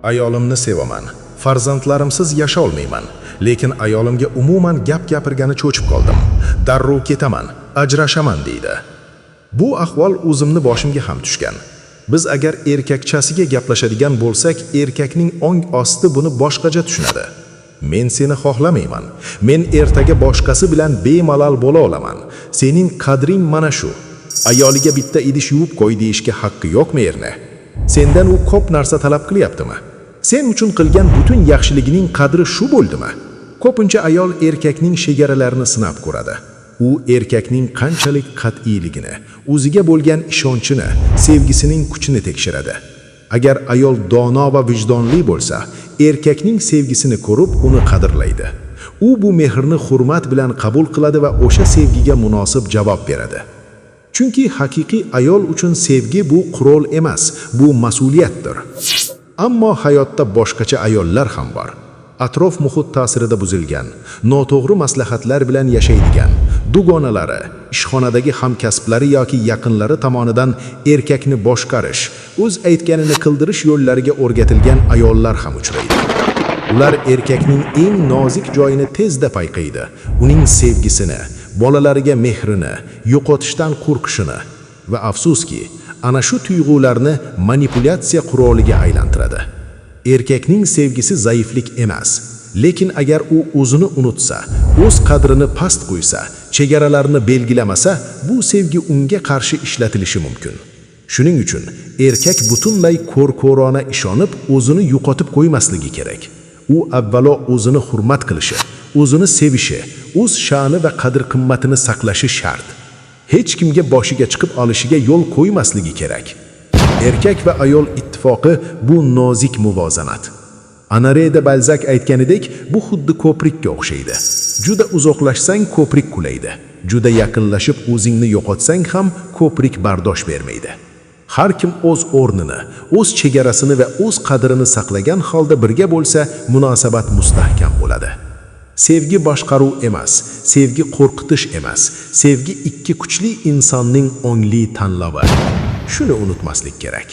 Ayolimni sevaman. Farzandlarimsiz yasha olmayman. Lekin ayolimga umuman gap gapirgani cho'chib qoldim. Darrov ketaman, ajrashaman deydi. Bu ahvol o'zimni boshimga ham tushgan. Biz agar erkakchasiga gaplashadigan bo'lsak, erkakning ong osti buni boshqacha tushunadi. Men seni xohlamayman. Men ertaga boshqasi bilan bemalol bo'la olaman. Sening qadring mana shu. Ayoliga bitta idish yuvib qo'y deyishga haqqi yo'qmi erni? Sendan u ko'p narsa talab qilyaptimi? Sen uchun qilgan butun yaxshiligining qadri shu bo'ldimi? Ko'pincha ayol erkakning chegaralarini sinab ko'radi. U erkakning qanchalik qat'iyligini, o'ziga bo'lgan ishonchini, sevgisining kuchini tekshiradi. Agar ayol dono va vijdonli bo'lsa, erkakning sevgisini ko'rib, uni qadrlaydi. U bu mehrni hurmat bilan qabul qiladi va o'sha sevgiga munosib javob beradi. Chunki haqiqiy ayol uchun sevgi bu qurol emas, bu mas'uliyatdir. Ammo hayotda boshqacha ayollar ham bor. Atrof muhit ta'sirida buzilgan, noto'g'ri maslahatlar bilan yashaydigan, dugonalari, ishxonadagi hamkasblari yoki yaqinlari tomonidan erkakni boshqarish, o'z aytganini qildirish yo'llariga o'rgatilgan ayollar ham uchraydi. Ular erkakning eng nozik joyini tezda payqaydi, uning sevgisini, bolalariga mehrini yo'qotishdan qo'rqishini va afsuski, ana shu tuyg'ularni manipulyatsiya quroliga aylantiradi. Erkakning sevgisi zaiflik emas, lekin agar u o'zini unutsa, o'z qadrini past qo'ysa, chegaralarini belgilamasa, bu sevgi unga qarshi ishlatilishi mumkin. Shuning uchun erkak butunlay ko'r-ko'rona ishonib, o'zini yo'qotib qo'ymasligi kerak. U avvalo o'zini hurmat qilishi, o'zini sevishi, o'z sha'ni va qadr-qimmatini saqlashi shart. Hech kimga boshiga chiqib olishiga yo'l qo'ymasligi kerak. Erkak va ayol ittifoqi bu nozik muvozanat. Honoré de Balzac aytganidek, bu xuddi ko'prikka o'xshaydi. Juda uzoqlashsang ko'prik qulaydi. Juda yaqinlashib o'zingni yo'qotsang ham ko'prik bardosh bermaydi. Har kim o'z o'rnini, o'z chegarasini va o'z qadrini saqlagan holda birga bo'lsa, munosabat mustahkam bo'ladi. Sevgi boshqaruv emas, sevgi qo'rqitish emas, sevgi ikki kuchli insonning ongli tanlovi. Shuni unutmaslik kerak.